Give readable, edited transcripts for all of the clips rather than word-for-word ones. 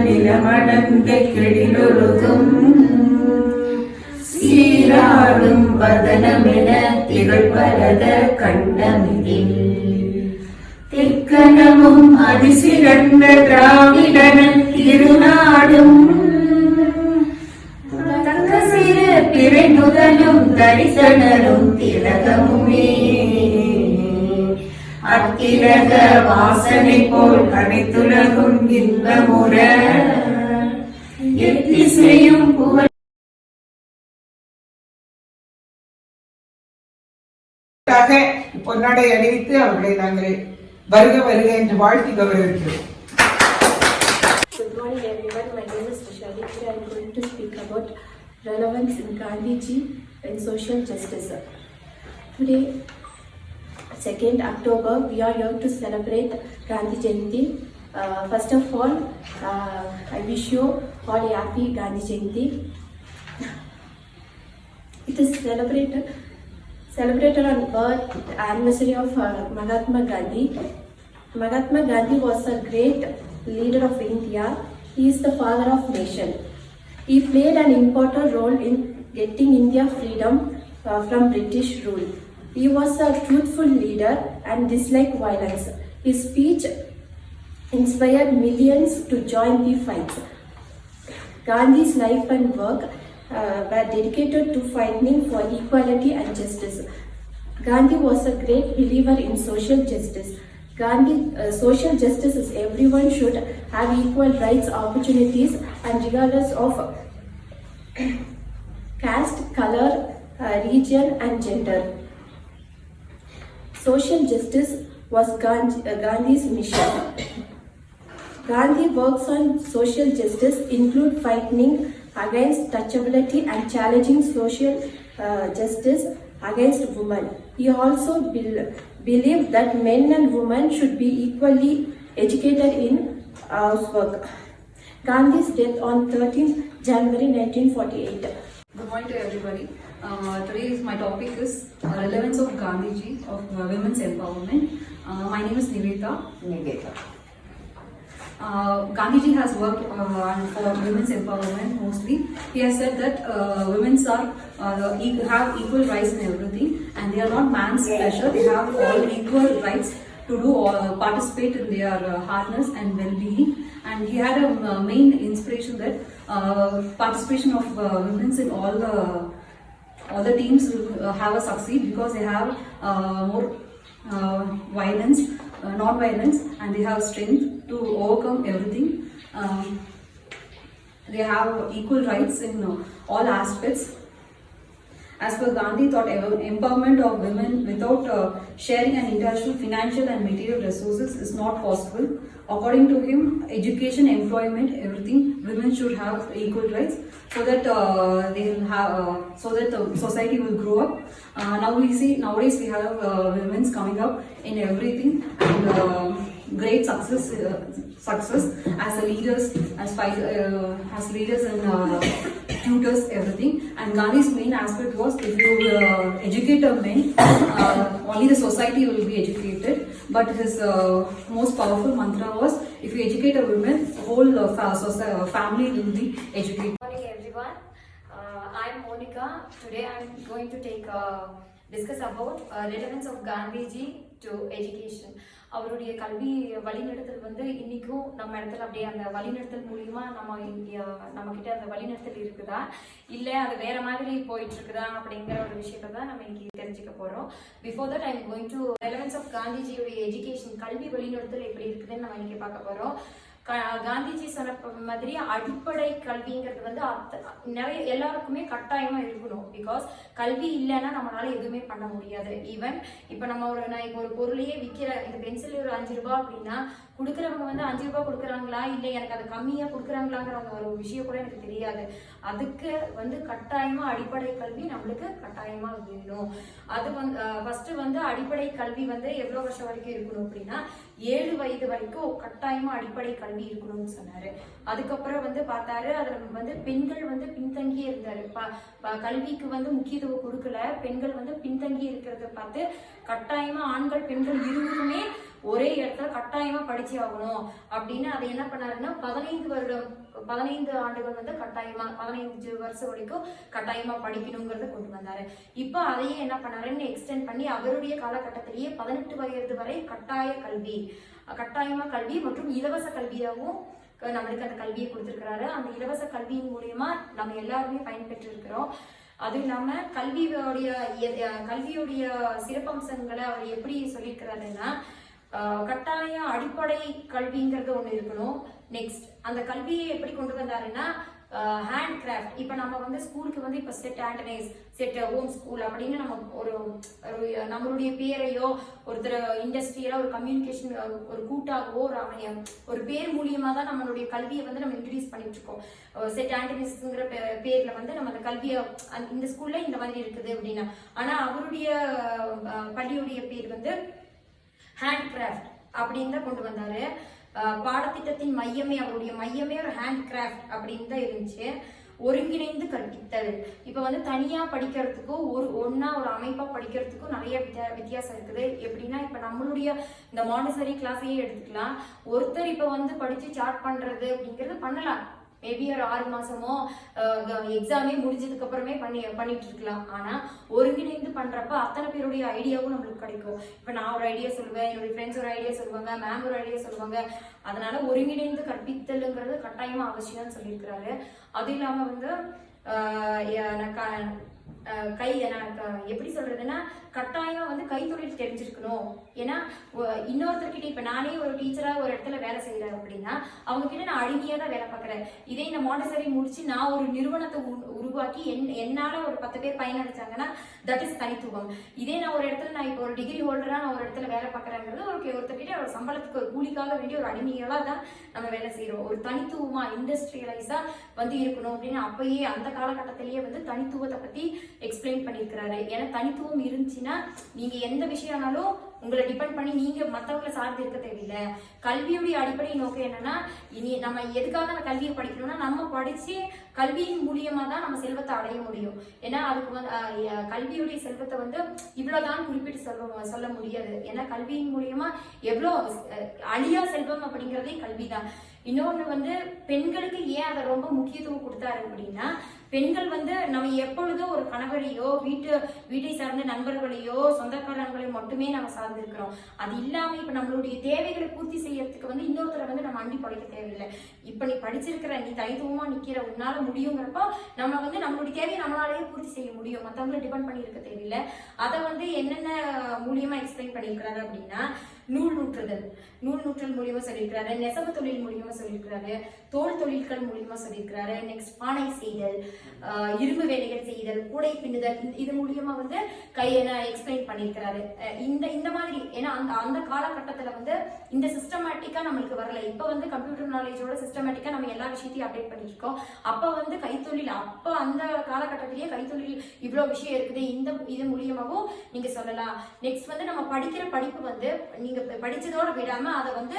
நிலமடந்தை கெடிலொழுகும் சீராடும் வதனமென திகழ்வரத கண்டமிதில் திக்கணமும் அதிசிறந்த திராவிடனன் திருநாடும் தக்க சிறு பிறை முதலும் தரிசனரும் திலகமுமே அத்திலக வாசனை போல் அனைத்துலகும் இன்பமுற எத்திசையும் புகழ் பொன்னாடை அணிவித்து அவர்களை நாங்கள் வருக வருக என்று வாழ்த்தி கௌரவிக்கிறோம். Good morning everyone. My name is Vishali. Today I am going to speak about relevance in Gandhiji and social justice. Today, 2nd October, we are here to celebrate Gandhi Jayanti. First of all, I wish you all a happy Gandhi Jayanti. It is celebrated on birth anniversary of Mahatma Gandhi. Mahatma Gandhi was a great leader of India. He is the father of nation. He played an important role in getting India freedom from British rule. He was a truthful leader and disliked violence. His speech inspired millions to join the fight. Gandhi's life and work were dedicated to fighting for equality and justice. Gandhi was a great believer in social justice. Social justice is everyone should have equal rights, opportunities, and regardless of caste, color, region, and gender. Social justice was Gandhi's mission. Gandhi works on social justice include fighting against touchability and challenging social justice against women. He also believed that men and women should be equally educated in housework. Gandhi's death on 13th January 1948. Good morning to everybody. Today my topic is relevance of Gandhiji of women's empowerment. My name is Nivetha. Gandhiji has worked for women's empowerment mostly. He has said that women have equal rights in everything, and they are not man's pleasure. They have all equal rights to participate in their happiness and well-being. And he had a main inspiration that participation of women in all the teams will have a succeed because they have more non-violence, and they have strength to overcome everything. They have equal rights in all aspects. As per Gandhi, thought empowerment of women without sharing an international financial and material resources is not possible. According to him, education, employment, everything, women should have equal rights so that the society will grow up. Nowadays we have women coming up in everything and great success as leaders, as leaders and tutors, everything. And Gandhi's main aspect was if you educate a man, only the society will be educated. But his most powerful mantra was if you educate a woman, whole family will be educated. Good morning everyone. I'm Monica. Today I'm going to discuss about relevance of Gandhiji to education. அவருடைய கல்வி வழிநடத்தல் வந்து இன்னைக்கும் நம்ம இடத்துல அப்படியே அந்த வழிநடத்தல் மூலியமா நம்ம கிட்ட அந்த வழிநடத்தல் இருக்குதா இல்லை அது வேற மாதிரி போயிட்டு இருக்குதா அப்படிங்கிற ஒரு விஷயத்தை தான் நம்ம இன்னைக்கு தெரிஞ்சுக்க போறோம். Before that I am going to relevance of காந்திஜியுடைய எஜுகேஷன் கல்வி வழிநடத்தல் எப்படி இருக்குதுன்னு நம்ம இன்னைக்கு பார்க்க போறோம். காந்திஜி சொன்ன மாதிரி அடிப்படை கல்விங்கிறது வந்து நிறைய எல்லாருக்குமே கட்டாயமா இருக்கணும். பிகாஸ் கல்வி இல்லைன்னா நம்மளால எதுவுமே பண்ண முடியாது. ஈவன் இப்ப நம்ம நான் ஒரு பொருளையே விற்கிற இந்த பென்சில் ஒரு 5 ரூபாய் அப்படின்னா கொடுக்குறவங்க வந்து 5 ரூபாய் கொடுக்குறாங்களா இல்லை எனக்கு அது கம்மியா கொடுக்குறாங்களாங்கிற அந்த ஒரு விஷயம் கூட எனக்கு தெரியாது. அதுக்கு வந்து கட்டாயமா அடிப்படை கல்வி நம்மளுக்கு கட்டாயமா வேணும். அது வந்து ஃபர்ஸ்ட் வந்து அடிப்படை கல்வி வந்து எவ்வளவு வருஷம் வரைக்கும் இருக்கணும் அப்படின்னா 7 வயது வரைக்கும் கட்டாயமா அடிப்படை கல்வி இருக்கணும்னு சொன்னாரு. அதுக்கப்புறம் வந்து பார்த்தாரு அதுல வந்து பெண்கள் வந்து பின்தங்கியே இருந்தாரு. கல்விக்கு வந்து முக்கியத்துவம் கொடுக்கல, பெண்கள் வந்து பின்தங்கி இருக்கிறத பார்த்து கட்டாயமா ஆண்கள் பெண்கள் இருவருமே ஒரே இடத்துல கட்டாயமா படிச்சு ஆகணும் அப்படின்னு அதை என்ன பண்ணாருன்னா 15 ஆண்டுகள் வந்து கட்டாயமா 15 வருஷம் வரைக்கும் கட்டாயமா படிக்கணுங்கிறத கொண்டு வந்தாரு. இப்போ அதையே என்ன பண்ணாருன்னு எக்ஸ்டெண்ட் பண்ணி அவருடைய காலகட்டத்திலேயே 18 வயது வரை கட்டாயமா கல்வி மற்றும் இலவச கல்வியாகவும் நம்மளுக்கு அந்த கல்வியை கொடுத்திருக்கிறாரு. அந்த இலவச கல்வியின் மூலியமா நம்ம எல்லாருமே பயன்பெற்று இருக்கிறோம். அதுவும் இல்லாம கல்வியுடைய சிறப்பம்சங்களை அவர் எப்படி சொல்லியிருக்கிறாருன்னா, கட்டாய அடிப்படை கல்விங்கிறது ஒண்ணு இருக்கணும். நெக்ஸ்ட் அந்த கல்வியை எப்படி கொண்டு வந்தாருன்னா ஹேண்ட் கிராஃப்ட். இப்ப நம்ம வந்து ஸ்கூலுக்கு வந்து இப்ப செட் ஆண்டனைஸ் செட் ஹோம் ஸ்கூல் அப்படின்னு நம்ம ஒரு நம்மளுடைய பேரையோ ஒருத்தர் இண்டஸ்ட்ரியலா ஒரு கம்யூனிகேஷன் ஒரு கூட்டாகவோ ஒரு பேர் மூலியமா தான் நம்மளுடைய கல்வியை வந்து நம்ம இன்ட்ரடியூஸ் பண்ணிட்டு இருக்கோம். செட் ஆண்டனைஸ்ங்கிற பேர்ல வந்து நம்ம அந்த கல்வியை இந்த ஸ்கூல்ல இந்த மாதிரி இருக்குது அப்படின்னா, ஆனா அவருடைய பள்ளியுடைய பேர் வந்து ஹேண்ட் கிராஃப்ட் அப்படின்னு தான் கொண்டு வந்தாரு. பாடத்திட்டத்தின் மையமே அவருடைய மையமே ஒரு ஹேண்ட் கிராஃப்ட் அப்படின்னு தான் இருந்துச்சு. ஒருங்கிணைந்து கற்பித்தல். இப்ப வந்து தனியா படிக்கிறதுக்கும் ஒன்னா ஒரு அமைப்பா படிக்கிறதுக்கும் நிறைய வித்தியாசம் இருக்குது. எப்படின்னா இப்ப நம்மளுடைய இந்த மாண்டசரி கிளாஸையே எடுத்துக்கலாம். ஒருத்தர் இப்ப வந்து படிச்சு சார்ட் பண்றது அப்படிங்கறது பண்ணலாம். மேபி ஒரு 6 மாசமோ எக்ஸாமே முடிஞ்சதுக்கு அப்புறமே பண்ணிட்டு இருக்கலாம். ஆனா ஒருங்கிணைந்து பண்றப்ப அத்தனை பேருடைய ஐடியாவும் நம்மளுக்கு கிடைக்கும். இப்ப நான் ஒரு ஐடியா சொல்லுவேன், என்னுடைய ஃப்ரெண்ட்ஸ் ஒரு ஐடியா சொல்லுவாங்க, மேம் ஒரு ஐடியா சொல்லுவாங்க. அதனால ஒருங்கிணைந்து கற்பித்தல்ங்கிறது கட்டாயமா அவசியம்னு சொல்லியிருக்கிறாரு. அது இல்லாம வந்து எப்படி சொல்றதுன்னா கட்டாயம் வந்து கைத்தொழில் தெரிஞ்சிருக்கணும். ஏன்னா இன்னொருத்தர்கிட்ட இப்ப நானே ஒரு டீச்சரா ஒரு இடத்துல வேலை செய்யறேன் அப்படின்னா அவங்க கிட்ட நான் அடிமையா தான் வேலை பார்க்கறேன். இதே இந்த மாண்டசரி முடிச்சு நான் ஒரு நிறுவனத்தை உருவாக்கி என்னால ஒரு 10 பேர் பயனடைச்சாங்கன்னா தட் இஸ் தனித்துவம். இதே நான் ஒரு இடத்துல நான் இப்போ ஒரு டிகிரி ஹோல்டரா நான் ஒரு இடத்துல வேலை பார்க்கறேங்கிறது ஒருத்தர்கிட்ட ஒரு சம்பளத்துக்கு ஒரு கூலிக்காக வேண்டிய ஒரு அடிமைகளா தான் நம்ம வேலை செய்யறோம். ஒரு தனித்துவமா இண்டஸ்ட்ரியலைஸா வந்து இருக்கணும் அப்படின்னு அப்பயே அந்த காலகட்டத்திலேயே வந்து தனித்துவத்தை பத்தி எக்ஸ்பிளைன் பண்ணியிருக்கிறாரு. ஏன்னா தனித்துவம் இருந்துச்சுன்னா நீங்க எந்த விஷயம்னாலும் உங்களை டிபெண்ட் பண்ணி நீங்க மத்தவங்களை சார்ந்து இருக்க தேவையில்லை. கல்வியுடைய அடிப்படை நோக்கம் என்னன்னா, இனி நம்ம எதுக்காக அந்த கல்வியை படிக்கணும்னா நம்ம படிச்சு கல்வியின் மூலியமா தான் நம்ம செல்வத்தை அடைய முடியும். ஏன்னா அதுக்கு வந்து கல்வியுடைய செல்வத்தை வந்து இவ்வளவுதான் குறிப்பிட்டு சொல்ல முடியாது. ஏன்னா கல்வியின் மூலியமா எவ்வளவு அழியா செல்வம் அப்படிங்கறதே கல்விதான். இன்னொன்னு வந்து பெண்களுக்கு ஏன் அதை ரொம்ப முக்கியத்துவம் கொடுத்தாரு அப்படின்னா, பெண்கள் வந்து நம்ம எப்பொழுதும் ஒரு கணவரையோ வீட்டை சார்ந்த நண்பர்களையோ சொந்தக்காரங்களையோ மட்டுமே நம்ம சார்ந்து இருக்கிறோம். அது இல்லாம இப்ப நம்மளுடைய தேவைகளை பூர்த்தி செய்யறதுக்கு வந்து இன்னொருத்தரை வந்து நம்ம அண்டி படைக்க தேவையில்லை. இப்ப நீ படிச்சிருக்கிற, நீ தனித்துவமா நிக்கிற, உன்னால முடியுங்கிறப்போ நம்ம வந்து நம்மளுடைய தேவையை நம்மளாலேயே பூர்த்தி செய்ய முடியும். மத்தவங்களை டிபெண்ட் பண்ணி இருக்க தேவையில்லை. அதை வந்து என்னென்ன மூலியமா எக்ஸ்பிளைன் பண்ணியிருக்கிறாரு அப்படின்னா, நூல் நூற்றல் மூலியமா சொல்லியிருக்கிறாரு, நெசவு தொழில் மூலியமா சொல்லியிருக்கிறாரு, தோல் தொழில்கள் மூலியமா சொல்லியிருக்கிறாரு. நெக்ஸ்ட் பானை செய்தல், இரும்பு வேலைகள் செய்தல், கூடை பின்னுதல், இது மூலியமா வந்து எக்ஸ்பிளைன் பண்ணியிருக்கிறாரு. இந்த மாதிரி ஏன்னா அந்த காலகட்டத்துல வந்து இந்த சிஸ்டமேட்டிக்கா நம்மளுக்கு வரல. இப்ப வந்து கம்ப்யூட்டர் நாலேஜோட சிஸ்டமேட்டிக்கா நம்ம எல்லா விஷயத்தையும் அப்டேட் பண்ணிட்டு இருக்கோம். அப்ப வந்து கைத்தொழில் அப்ப அந்த காலகட்டத்திலேயே கைத்தொழில் இவ்வளவு விஷயம் இருக்குது. இது மூலியமாவும் நீங்க சொல்லலாம். நெக்ஸ்ட் வந்து நம்ம படிக்கிற படிப்பு வந்து நீங்க படிச்சதோட விடாம அதை வந்து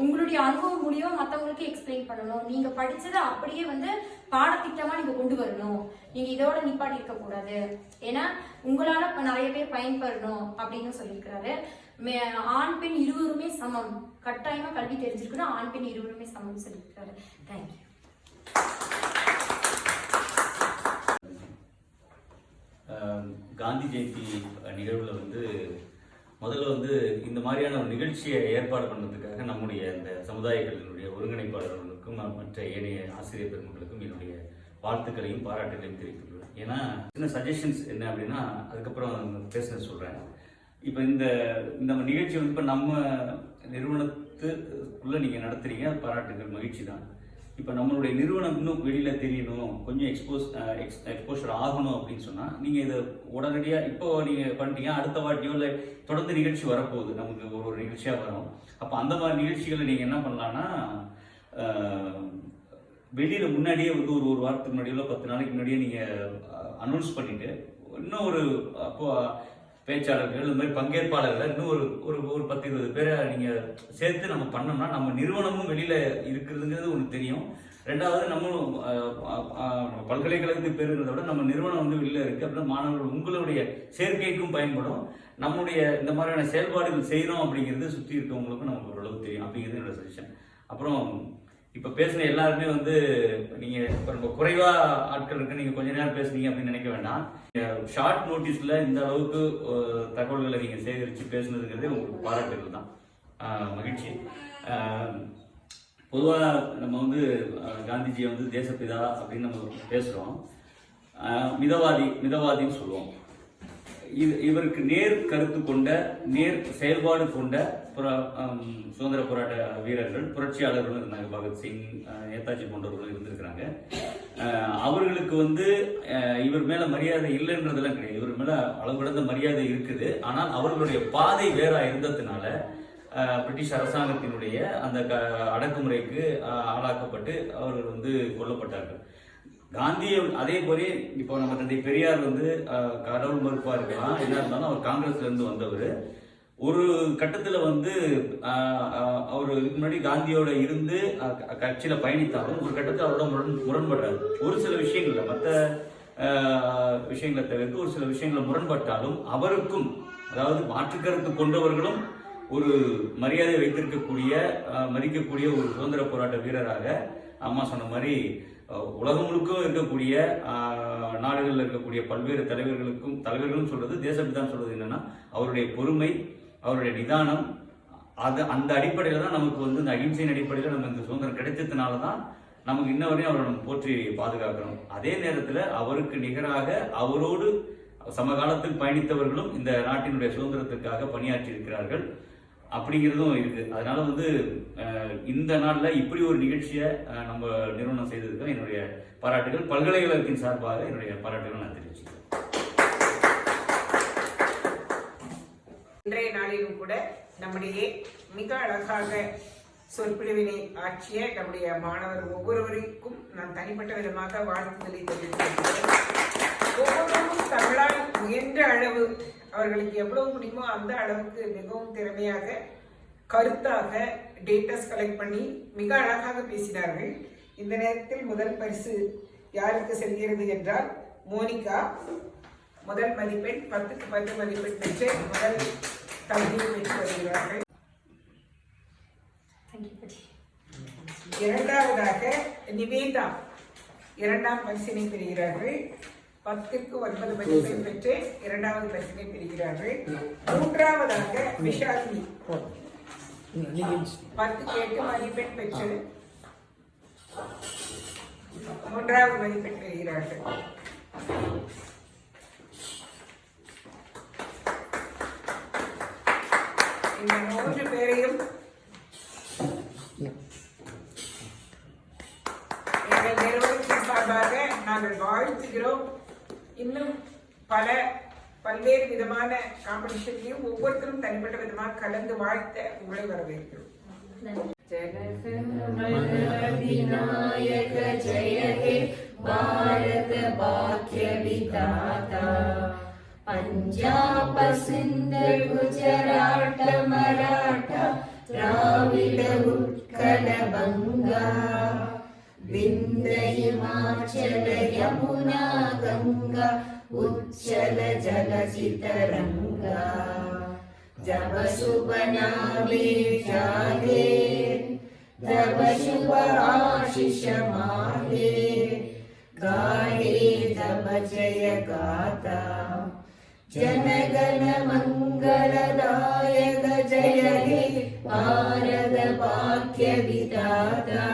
உங்களுடைய அனுபவம் மூலியம் மற்றவங்களுக்கு எக்ஸ்பிளைன் பண்ணணும். நீங்க படிச்சதை அப்படியே வந்து பாடத்திட்டமா நீங்க கொண்டு வரணும். நீங்க இதோட நிப்பாட்டி இருக்க கூடாது. ஏன்னா உங்களால நிறைய பேர் பயன்பெறணும் அப்படின்னு சொல்லியிருக்கிறாரு. ஆண் பெண் இருவருமே சமம், கட்டாயமா கல்வி தெரிஞ்சிருக்கணும். ஆண் பெண் இருவருமே சமம் சொல்லியிருக்கிறாரு. தேங்க்யூ. காந்தி ஜெயந்தி நிகழ்வுல வந்து முதல்ல வந்து இந்த மாதிரியான ஒரு நிகழ்ச்சியை ஏற்பாடு பண்ணதுக்காக நம்முடைய இந்த சமுதாயங்களினுடைய ஒருங்கிணைப்பாளர்களுக்கும் மற்ற ஏனைய ஆசிரியர் பெருமக்களுக்கும் என்னுடைய வாழ்த்துக்களையும் பாராட்டுகளையும் தெரிவித்துள்ளேன். ஏன்னா சின்ன சஜஷன்ஸ் என்ன அப்படின்னா அதுக்கப்புறம் பேசுன சொல்றேன். இப்போ இந்த நிகழ்ச்சி வந்து இப்போ நம்ம நிறுவனத்துக்குள்ள நீங்க நடத்துறீங்க, அது பாராட்டுகள், மகிழ்ச்சி தான். இப்போ நம்மளுடைய நிறுவனம் இன்னும் வெளியில தெரியணும், கொஞ்சம் எக்ஸ்போஷர் ஆகணும் அப்படின்னு சொன்னா நீங்க இதை உடனடியா இப்போ நீங்க பண்ணிட்டீங்க, அடுத்த வாட்டியோ இல்லை தொடர்ந்து நிகழ்ச்சி வரப்போகுது, நமக்கு ஒரு நிகழ்ச்சியா வரும். அப்போ அந்த மாதிரி நிகழ்ச்சிகளை நீங்க என்ன பண்ணலாம்னா வெளியில முன்னாடியே வந்து ஒரு வாரத்துக்கு முன்னாடியோ 10 நாளைக்கு முன்னாடியே நீங்க அனௌன்ஸ் பண்ணிட்டு இன்னும் அப்போ பேச்சாளர்கள் இந்த மாதிரி பங்கேற்பாளர்கள் இன்னும் ஒரு 10-20 பேரை நீங்க சேர்த்து நம்ம பண்ணோம்னா நம்ம நிறுவனமும் வெளியில இருக்கிறதுங்கிறது ஒன்று தெரியும். ரெண்டாவது நம்மளும் பல்கலைக்கழகத்துக்கு பெறுகிறத விட நம்ம நிறுவனம் வந்து வெளில இருக்குது அப்படின்னா மாணவர்கள் உங்களுடைய சேர்க்கைக்கும் பயன்படும். நம்முடைய இந்த மாதிரியான செயல்பாடுகள் செய்கிறோம் அப்படிங்கிறது சுற்றி இருக்கவங்களுக்கும் நமக்கு ஓரளவு தெரியும் அப்படிங்கிறது என்னோட சஜஷன். அப்புறம் இப்போ பேசின எல்லாருமே வந்து நீங்கள் இப்போ ரொம்ப குறைவாக ஆட்கள் இருக்கு, நீங்கள் கொஞ்ச நேரம் பேசுனீங்க அப்படின்னு நினைக்க வேண்டாம். ஷார்ட் நோட்டீஸில் இந்த அளவுக்கு தகவல்களை நீங்கள் சேகரித்து பேசுனதுங்கிறதே உங்களுக்கு பாராட்டுகள் தான், மகிழ்ச்சி. பொதுவாக நம்ம வந்து காந்திஜியை வந்து தேசப்பிதா அப்படின்னு நம்ம பேசுகிறோம், மிதவாதின்னு சொல்லுவோம். இவருக்கு நேர் கருத்து கொண்ட, நேர் செயல்பாடு கொண்ட சுதந்திர போராட்ட வீரர்கள், புரட்சியாளர்களும் இருந்தாங்க. பகத்சிங், நேதாஜி போன்றவர்களும் இருந்திருக்கிறாங்க. அவர்களுக்கு வந்து இவர் மேல மரியாதை இல்லைன்றதெல்லாம் கிடையாது, இவர் மேல அளவிடந்த மரியாதை இருக்குது. ஆனால் அவர்களுடைய பாதை வேற இருந்ததுனால பிரிட்டிஷ் அரசாங்கத்தினுடைய அந்த அடக்குமுறைக்கு ஆளாக்கப்பட்டு அவர்கள் வந்து கொல்லப்பட்டார்கள். காந்தியை அதே போல இப்போ நம்ம தந்தை பெரியார் வந்து கடவுள் மறுப்பா இருக்கலாம், என்ன இருந்தாலும் அவர் காங்கிரஸ்ல இருந்து வந்தவர். ஒரு கட்டத்தில் வந்து அவர் இதுக்கு முன்னாடி காந்தியோட இருந்து கட்சியில பயணித்தாலும் ஒரு கட்டத்தில் அவரோட முரண்படுறாரு. ஒரு சில விஷயங்கள்ல, மற்ற விஷயங்களை தவிர்த்து ஒரு சில விஷயங்களை முரண்பட்டாலும் அவருக்கும், அதாவது மாற்றுக்கருத்து கொண்டவர்களும் ஒரு மரியாதை வைத்திருக்கக்கூடிய, மதிக்கக்கூடிய ஒரு சுதந்திர போராட்ட வீரராக, அம்மா சொன்ன மாதிரி உலகம் முழுக்க இருக்கக்கூடிய நாடுகளில் இருக்கக்கூடிய பல்வேறு தலைவர்களும் சொல்றது, தேசப்பிதான் சொல்றது என்னன்னா அவருடைய பொறுமை, அவருடைய நிதானம், அந்த அடிப்படையில் தான் நமக்கு வந்து இந்த அகிம்சையின் அடிப்படையில் நம்ம இந்த சுதந்திரம் கிடைச்சதுனால தான் நமக்கு இன்ன வரையும் அவரை நம்ம போற்றி பாதுகாக்கிறோம். அதே நேரத்தில் அவருக்கு நிகராக அவரோடு சமகாலத்தில் பயணித்தவர்களும் இந்த நாட்டினுடைய சுதந்திரத்திற்காக பணியாற்றி இருக்கிறார்கள் அப்படிங்கிறதும் இருக்கு. அதனால வந்து இந்த நாளில் இப்படி ஒரு நிகழ்ச்சியை நம்ம நிறுவனம் செய்ததுக்கு என்னுடைய பாராட்டுகள், பல்கலைக்கழகத்தின் சார்பாக என்னுடைய பாராட்டுகள் நான் தெரிவிச்சுக்கிறேன். இன்றைய நாளிலும் கூட நம்முடைய மிக அழகாக சொற்பொழிவினை ஆற்றிய நம்முடைய மாணவர் ஒவ்வொருவருக்கும் நான் தனிப்பட்ட விதமாக வாழ்த்துதலை தெரிவித்துள்ளேன். ஒவ்வொருவரும் தமிழால் முயன்ற அளவு, அவர்களுக்கு எவ்வளவு முடியுமோ அந்த அளவுக்கு மிகவும் திறமையாக, கருத்தாக டேட்டாஸ் கலெக்ட் பண்ணி மிக அழகாக பேசினார்கள். இந்த நேரத்தில் முதல் பரிசு யாருக்கு செல்கிறது என்றால் மோனிகா. முதல் மதிப்பெண் 10க்கு 10 மதிப்பெண் பெற்று முதல் தகுதியை பெற்று வருகிறார்கள். இரண்டாவதாக நிவேதா இரண்டாம் பரிசினை பெறுகிறார்கள். 10க்கு 9 மதிப்பெண் பெற்று இரண்டாவது பரிசினை பெறுகிறார்கள். மூன்றாவதாக விஷாலினி 10க்கு 8 மதிப்பெண் பெற்று மூன்றாவது மதிப்பெண் பெறுகிறார்கள். இந்த 3 பேரையும் எங்கள் நிறுவனத்தின் சார்பாக நாங்கள் வாழ்த்துகிறோம். இன்னும் பல்வேறு விதமான காம்படிஷன்லையும் ஒவ்வொருத்தரும் தனிப்பட்ட விதமாக கலந்து வாழ்த்த உங்களை வரவேற்கிறோம். விநாயக ஜெய ஹே பாரத பாக்ய விதாதா, பஞ்சாப சிந்த குஜராட்ட மராட்டா திராவிட உட்கல பங்கா, விந்த ஹிமாச்சல யமுனா கங்கா உச்சல ஜலசிதரங்கா, जब शुभ नामे जागे तब शुभ आशीष माहे, गाहे जब जय गाता जनगण मंगलदायक जय हे भारत भाग्य विधाता,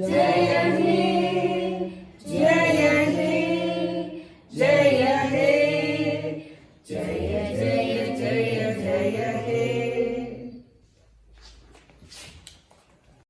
जय हे